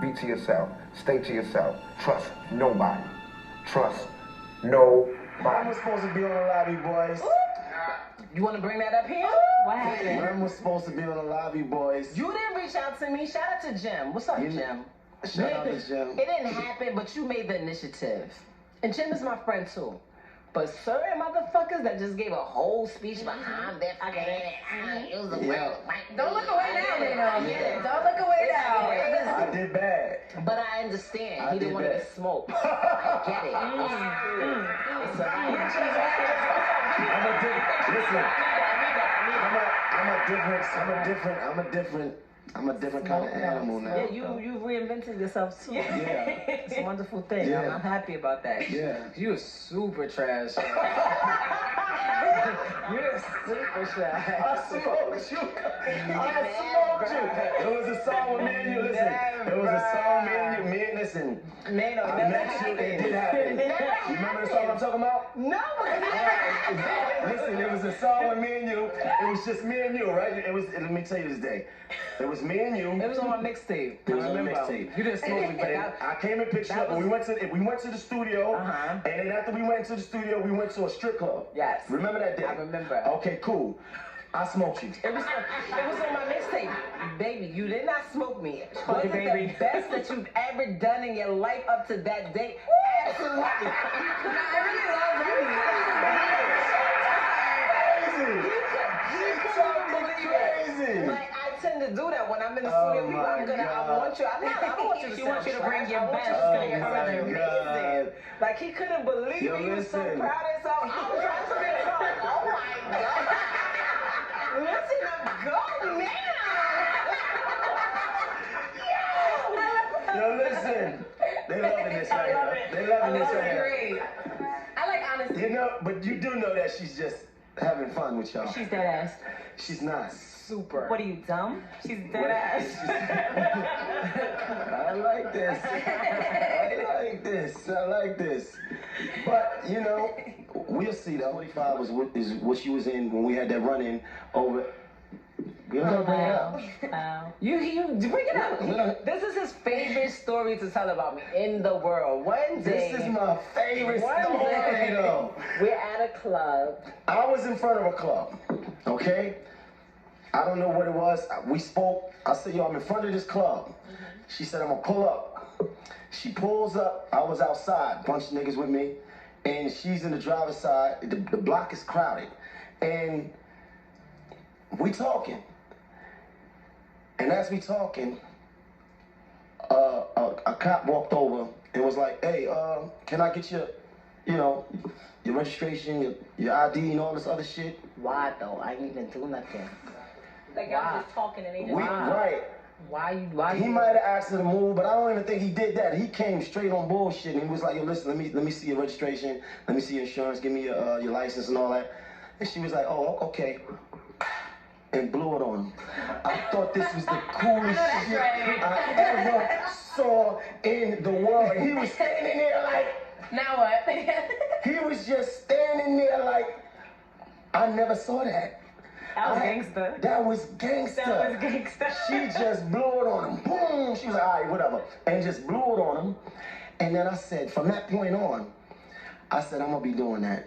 Be to yourself. Stay to yourself. Trust nobody. Trust nobody. Remy was supposed to be on the lobby, boys. You want to bring that up here? What happened? Remy was supposed to be on the lobby, boys. You didn't reach out to me. Shout out to Jim. What's up, Jim? Shout out to Jim. It didn't happen, but you made the initiative. And Jim is my friend, too. But certain motherfuckers that just gave a whole speech about I'm that fucking it was the world. Don't look away now, Maino. Yeah. Don't look away now. I did bad. But I understand. He didn't want to get smoked. I get it. It's I'm a different kind of animal now. Yeah, you reinvented yourself too. Yeah. It's a wonderful thing. Yeah. I'm happy about that. Yeah. You're super trash. You're super trash. I smoked you. It was a song with me and you. Listen, it was a song me and listen. Maino, I met you. It did happen. You remember the song I'm talking about? No. Listen, it was a song with me and you. It was just me and you, right? It was. Let me tell you this day. It was me and you. It was on my mixtape. It was on the mixtape. You didn't smoke me, but I came and picked you up. We went to the studio, and then after we went to the studio, we went to a strip club. Yes. Remember that day? I remember. Okay, cool. I smoked you. It was on my mixtape. Baby, you did not smoke me. Was it baby. the best that you've ever done in your life up to that date? Absolutely. I really love Remy. Crazy. Like, I tend to do that when I'm in the studio. People, I want you. I don't want you to. She wants you to bring your best. Amazing. Like, he couldn't believe it. He was so proud of himself. I was trying to make it. Oh my God. Listen up, go now. Yo, listen. They loving this right now. They loving this right now. Great. I like honesty. You know, but you do know that she's just having fun with y'all. She's dead ass. She's not. Super. What are you, dumb? She's dead ass. I like this. I like this. I like this. But, you know, we'll see. The 45 is what she was in when we had that run-in over. We're not gonna bring it up. Wow. You bring it up. This is his favorite story to tell about me in the world. One day. This is my favorite story, though. We're at a club. I was in front of a club, okay? I don't know what it was. We spoke. I said, yo, I'm in front of this club. She said, I'm gonna pull up. She pulls up. I was outside, bunch of niggas with me, and she's in the driver's side. The block is crowded, and we talking. And as we talking, a cop walked over and was like, hey, can I get your registration, your ID, and all this other shit? Why though? I didn't even do nothing. Like, I was just talking and they just... Right. Why He might have asked her to move, but I don't even think he did that. He came straight on bullshit and he was like, yo, listen, let me see your registration, let me see your insurance, give me your license and all that. And she was like, oh, okay. And blew it on him. I thought this was the coolest shit I ever saw in the world. He was standing there like... Now what? He was just standing there like, I never saw that. That was gangster. That was gangster. That was gangster. She just blew it on him. Boom. She was like, all right, whatever. And just blew it on him. And then I said, from that point on, I said, I'm going to be doing that.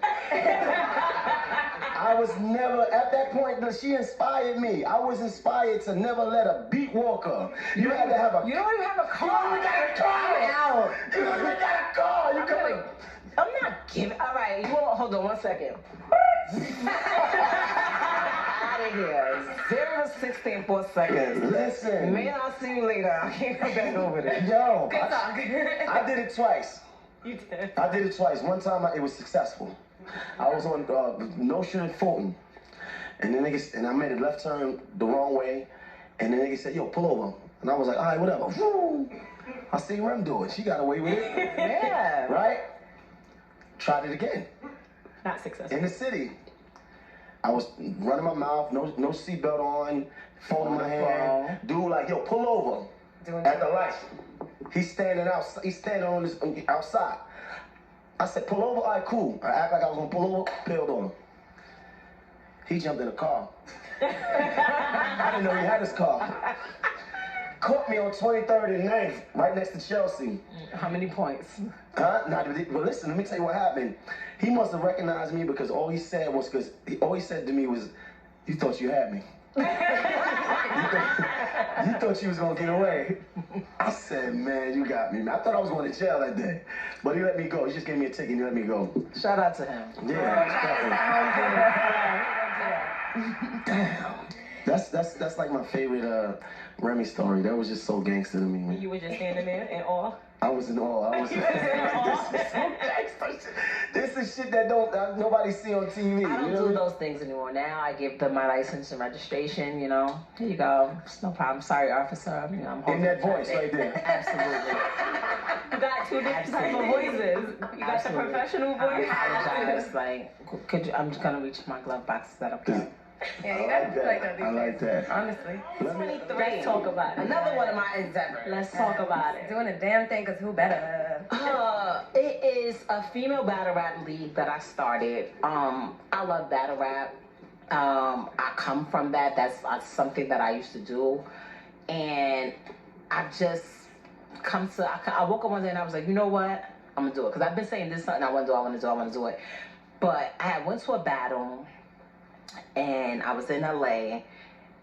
I was never, at that point, she inspired me. I was inspired to never let a beat walk her. You had to have a... You don't even have a car. You got a car. You don't even got a car. You coming... I'm not giving... All right, hold on 1 second. Out of here. 0 to 60 in 4 seconds. Listen. Man, I'll see you later. I can't come back over there. Yo. Good talk. I did it twice. You did. I did it twice. One time it was successful. I was on Notion and Fulton, and then niggas, and I made a left turn the wrong way, and then niggas said, "Yo, pull over," and I was like, "All right, whatever." Woo! I seen Rem do it. She got away with it. Yeah. Right? Tried it again. Not successful. In the city. I was running my mouth, no seatbelt on, phone in my hand. Dude, like, yo, pull over at the light. He's standing outside. He's standing on this outside. I said, pull over. All right, cool. I act like I was gonna pull over. Peeled on him. He jumped in the car. I didn't know he had his car. caught me on 23rd and 9th, right next to Chelsea. How many points? Huh? Now, but listen, let me tell you what happened. He must have recognized me because all he said to me was, "You thought you had me." You thought you was gonna get away. I said, "Man, you got me, man." I thought I was going to jail that day, but he let me go. He just gave me a ticket and he let me go. Shout out to him. Damn. That's like my favorite Remy story. That was just so gangster to me, man. You were just standing there in awe? I was in awe. I was this is so gangster shit. This is shit that nobody see on TV. I don't do those things anymore. Now I give them my license and registration, you know. Here you go. It's no problem. Sorry, officer. You know, I'm holding in that voice right there. Absolutely. You got two different type of voices. You got the professional voice. I apologize. Like, could you, I'm just gonna reach my glove box. Is that okay? Yeah, you gotta do like that these I like days, that. honestly. 23. Let's talk about it. Another one of my endeavors. Let's talk about it. Doing a damn thing, cause who better? It is a female battle rap league that I started. I love battle rap. I come from that. That's something that I used to do, and I just I woke up one day and I was like, you know what? I'm gonna do it because I've been saying this is something I want to do it. But I had went to a battle, and I was in LA,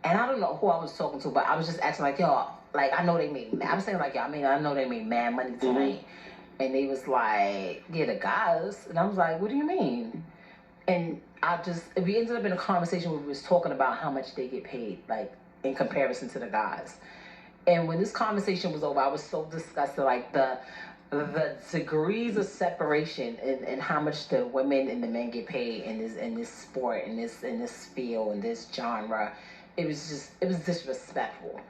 and I don't know who I was talking to, but I was just acting like, yo, like I know they made. I was saying like, yo, I know they made mad money tonight. And they was like, yeah, the guys. And I was like, what do you mean? And we ended up in a conversation where we was talking about how much they get paid, like, in comparison to the guys. And when this conversation was over, I was so disgusted, like, the degrees of separation and how much the women and the men get paid in this sport, in this field, in this genre. It was disrespectful.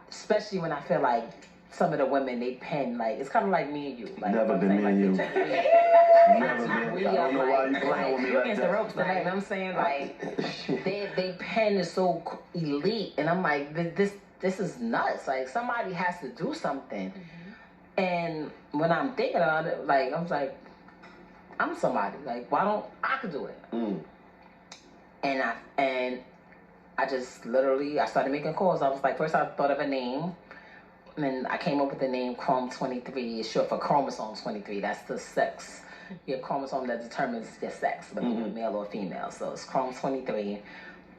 Especially when I feel like some of the women, they pen, like, it's kind of like me and you. Like, Never been me and you. Never been. I don't know why you playing with me you're like against the that. ropes tonight, you know what I'm saying? Like, they pen is so elite, and I'm like, this is nuts. Like, somebody has to do something. And when I'm thinking about it, like, I was like, I'm somebody. Like, why don't I could do it? And I just literally, I started making calls. I was like, first I thought of a name. And then I came up with the name Chrome 23. It's short for chromosome 23. That's the sex. Your chromosome that determines your sex, whether you're male or female. So it's Chrome 23.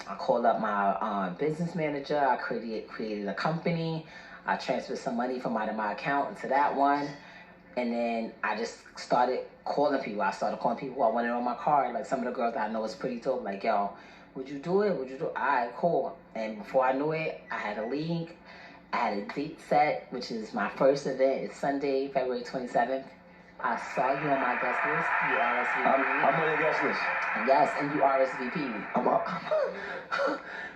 I called up my business manager. I created a company. I transferred some money from out of my account into that one. And then I just started calling people. I started calling people who I wanted on my card. Like some of the girls that I know is pretty dope. Like, yo, would you do it? Would you do it? All right, cool. And before I knew it, I had a league. I had a date set, which is my first event. It's Sunday, February 27th. I saw you on my guest list. You RSVP. I'm on the guest list. Yes, and you RSVP.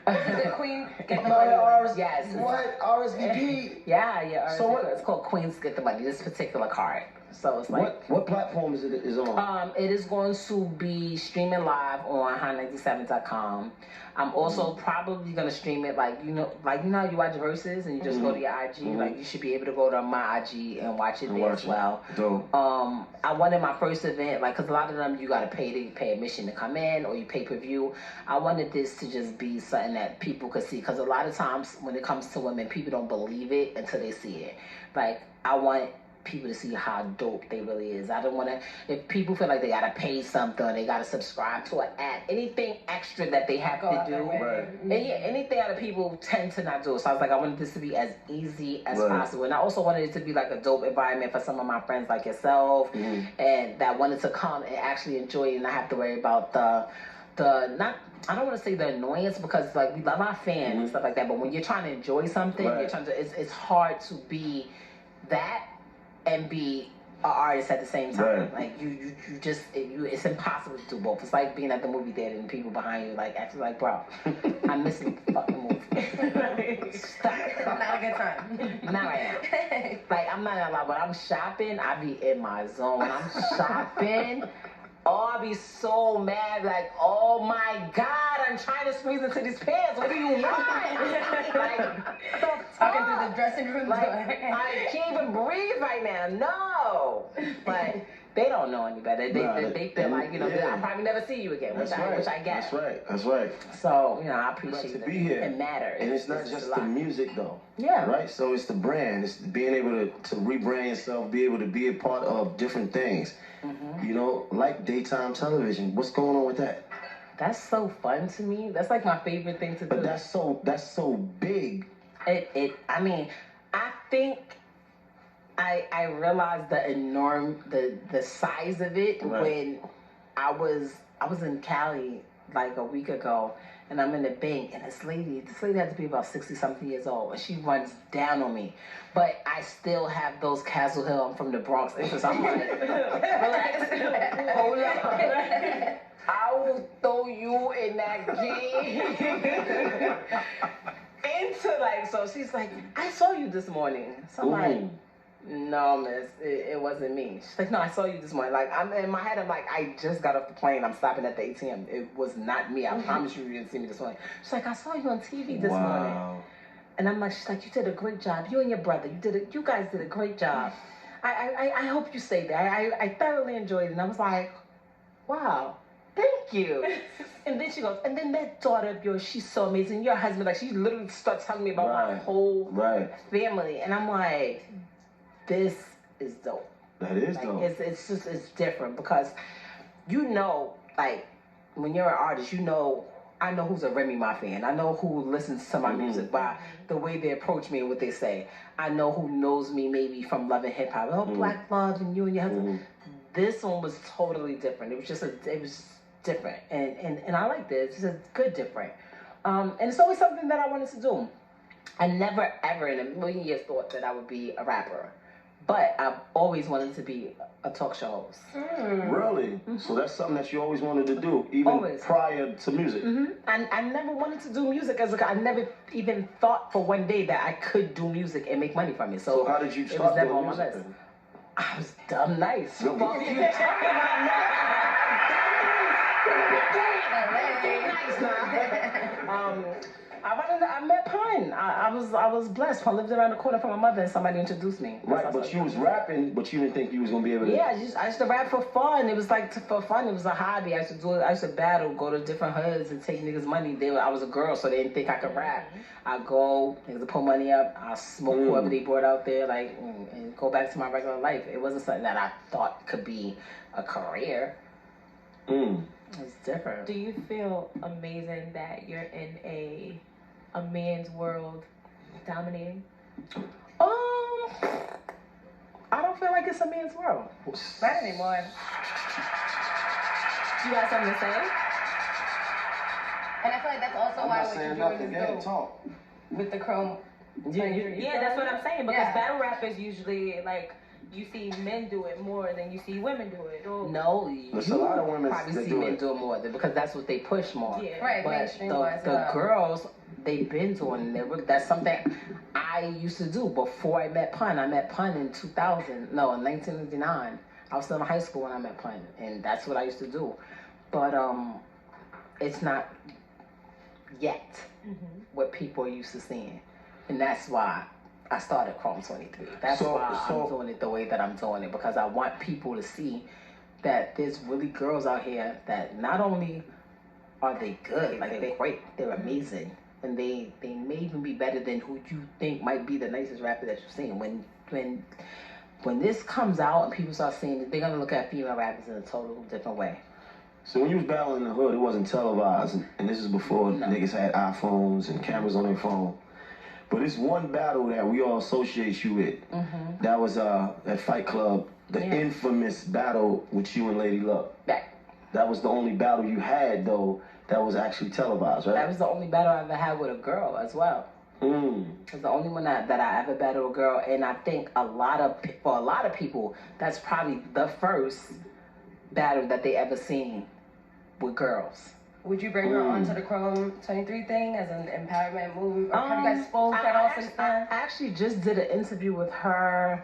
Is it Queen? I'm not an RSVP. Yes. What? RSVP? Yeah. So what? It's called Queens Get the Money. This particular card. So it's like What platform is it on? it is going to be streaming live on high97.com. I'm also probably gonna stream it like you know how you watch Versus and you just go to your IG. Like you should be able to go to my IG and watch it there as well. Dope. I wanted my first event cause a lot of them you gotta pay admission to come in or you pay per view. I wanted this to just be something that people could see cause a lot of times when it comes to women, people don't believe it until they see it. Like I want people to see how dope they really is. I don't want to, if people feel like they got to pay something or they got to subscribe to an ad, anything extra that they have to do, and anything that people tend to not do. So I was like, I wanted this to be as easy as possible. And I also wanted it to be like a dope environment for some of my friends like yourself and that wanted to come and actually enjoy it and not have to worry about I don't want to say the annoyance because like we love our fans and stuff like that, but when you're trying to enjoy something, you're trying to, it's hard to be that and be an artist at the same time. Like you just it's impossible to do both. It's like being at the movie theater and people behind you like acting like, bro, I'm missing the fucking movie. Stop. Not a good time. Now I am. Like I'm not gonna lie, when I'm shopping, I be in my zone. When I'm shopping, I be so mad, like, oh my God, I'm trying to squeeze into these pants. What do you want? Like, Talking through the dressing room like, door. I can't even breathe right now. No. But they don't know any better. They feel like, yeah. I'll probably never see you again, which I get. That's right. So, I appreciate to that. be here. It matters. And it's not just the music though. Yeah. Right? So it's the brand. It's being able to rebrand yourself, be able to be a part of different things. Like daytime television. What's going on with that? That's so fun to me. That's like my favorite thing to do. But that's so big. I mean, I think I realized the size of it when I was in Cali like a week ago, and I'm in the bank, and this lady had to be about 60-something years old, and she runs down on me. But I still have those Castle Hill, I'm from the Bronx, because I'm like, relax, hold up. I will throw you in that game. So she's like, I saw you this morning. So I'm like, no, miss, it wasn't me. She's like, no, I saw you this morning. Like, I'm in my head, I'm like, I just got off the plane. I'm stopping at the ATM. It was not me. I promise you didn't see me this morning. She's like, I saw you on TV this morning. And I'm like, she's like, you did a great job. You and your brother, you guys did a great job. I hope you stay there. I thoroughly enjoyed it. And I was like, wow. Thank you. And then she goes, and then that daughter of yours, she's so amazing. Your husband, like, she literally starts telling me about my whole family. And I'm like, this is dope. That is dope. It's different because, like, when you're an artist, I know who's a Remy Ma fan. I know who listens to my music by the way they approach me and what they say. I know who knows me maybe from Love and Hip Hop. Oh, Black Love and you and your husband. This one was totally different. It was different, and I like this. It's a good different, and it's always something that I wanted to do. I never ever in a million years thought that I would be a rapper, but I've always wanted to be a talk show host. Really? So that's something that you always wanted to do, even prior to music. I never wanted to do music I never even thought for one day that I could do music and make money from it. So how did you start doing music then? I was dumb nice. I met Pun. I was blessed. I lived around the corner from my mother, and somebody introduced me. Right, but you was rapping, but you didn't think you was gonna be able to. Yeah, I used to rap for fun. It was like for fun. It was a hobby. I used to do it. I used to battle, go to different hoods, and take niggas' money. I was a girl, so they didn't think I could rap. I go, niggas would pull money up. I smoke whoever they brought out there, like, and go back to my regular life. It wasn't something that I thought could be a career. It's different. Do you feel amazing that you're in a man's world dominating? I don't feel like it's a man's world. Not anymore. You got something to say? And I feel like that's also why what you're doing is dope. Talk. With the chrome. Yeah, that's what I'm saying. Because battle rap is usually like, you see men do it more than you see women do it. No, there's a lot of women probably that see do men it. do it more because that's what they push more. Yeah. Right, But mainstream the girls, they've been doing it. That's something I used to do before I met Pun. I met Pun in 1999. I was still in high school when I met Pun, and that's what I used to do. But it's not yet what people are used to seeing, and that's why I started Chrome 23. That's why I'm doing it the way that I'm doing it, because I want people to see that there's really girls out here that not only are they good, like they're great, they're amazing, and they may even be better than who you think might be the nicest rapper that you've seen. When this comes out and people start seeing it, they're gonna look at female rappers in a total different way. So when you was battling in the hood, it wasn't televised, and this is before niggas had iPhones and cameras on their phone. But it's one battle that we all associate you with. That was at Fight Club, the infamous battle with you and Lady Luck. That was the only battle you had, though, that was actually televised, right? That was the only battle I ever had with a girl as well. It was the only one that I ever battled a girl, and I think for a lot of people, that's probably the first battle that they ever seen with girls. Would you bring her onto the Chrome 23 thing as an empowerment move? Or have you guys spoke at all since then? I actually just did an interview with her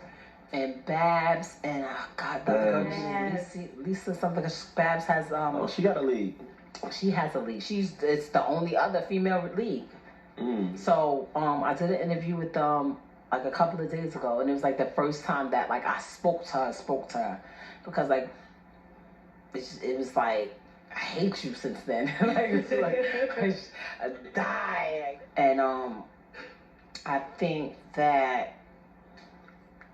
and Babs and the other girl, Lisa something. Babs has she got a lead. She has a lead. It's the only other female lead. So I did an interview with like a couple of days ago, and it was like the first time that like I spoke to her, because like it was like I hate you since then. Like it's like I die. And I think that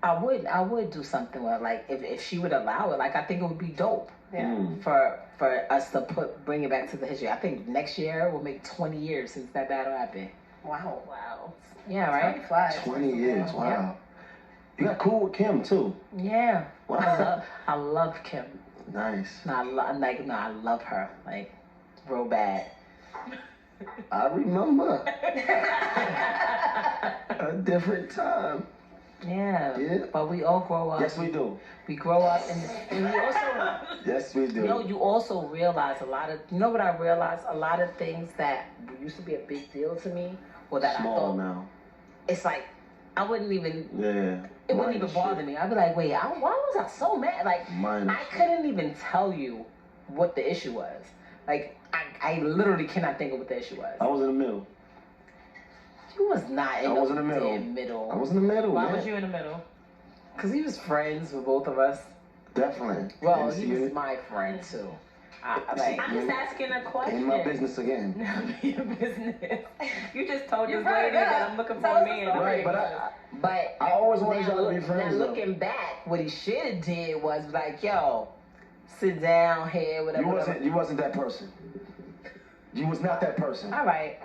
I would do something with, like, if she would allow it. Like, I think it would be dope. Yeah. For us to bring it back to the history. I think next year will make 20 years since that battle happened. Wow. Yeah, right? Time flies. 20 years, wow. Yeah. You got cool with Kim, too. Yeah. Wow. I love Kim. Nice. No, I love her. Like, real bad. I remember. A different time. Yeah. Yeah. But we all grow up. Yes, we do. We grow up and we also, Yes, we do. you know, you also realize you know what I realized? A lot of things that used to be a big deal to me, or that Small I thought, now. it's like, I wouldn't even, Yeah. it wouldn't even bother me. I'd be like, wait, why was I so mad? Like, Minor I couldn't even tell you what the issue was. Like, I literally cannot think of what the issue was. I was in the middle. You was not in I was in the middle. middle. I was in the middle, Why man. was you in the middle? Because he was friends with both of us. Definitely. Well, Didn't he see was it. my friend, too. Like, I'm just asking a question. Ain't my business again. Your business. You just told You're this right, lady yeah. that I'm looking for Tell a us the man. story. Right, but I always wanted now y'all to be friends, Now though. looking back, what he should have did was like, yo, sit down here, whatever. you wasn't that person. You was not that person. All right.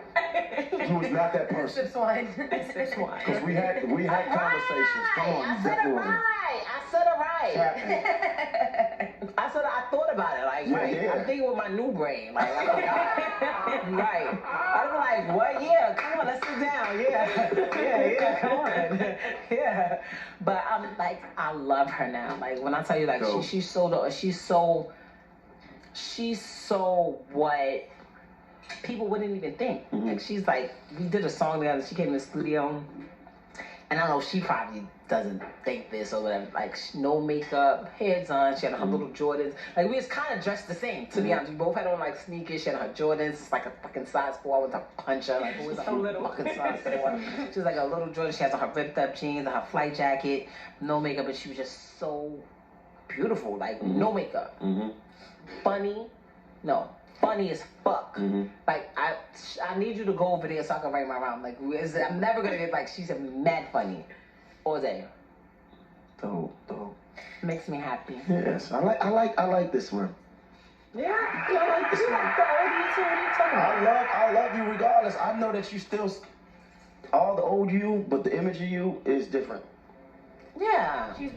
You was not that person. Sips wine. Sips wine. Because we had conversations. Come on, I you said it definitely wasn't. right. I said it right. I thought about it. Like, Yeah, right. yeah. I'm thinking with my new brain. Like, I'm like, right. I'm like, what? Yeah, come on, let's sit down. Yeah, come on. Yeah. But I'm like, I love her now. Like, when I tell you, like, Dope. she's so what people wouldn't even think. Like, she's like, we did a song together. She came in the studio, and I know she probably doesn't think this or whatever. Like, no makeup, hair done. She had her little Jordans. Like, we was kind of dressed the same, to be honest. We both had on like sneakers. She had her Jordans. It's like a fucking size 4. I was a puncher. Like, it was So little. fucking size 4. She was like a little Jordan. She has on her ripped up jeans and her flight jacket, no makeup, but she was just so beautiful. Like, no makeup. Funny as fuck. Like, I need you to go over there so I can write my rhyme. Like, I'm never gonna get, like, she's mad funny all day. Dope. Makes me happy. Yes, I like this one. Yeah, I like this one. How old are you two? What are you talking about? I love you regardless. I know that you still all the old you, but the image of you is different. Yeah. She's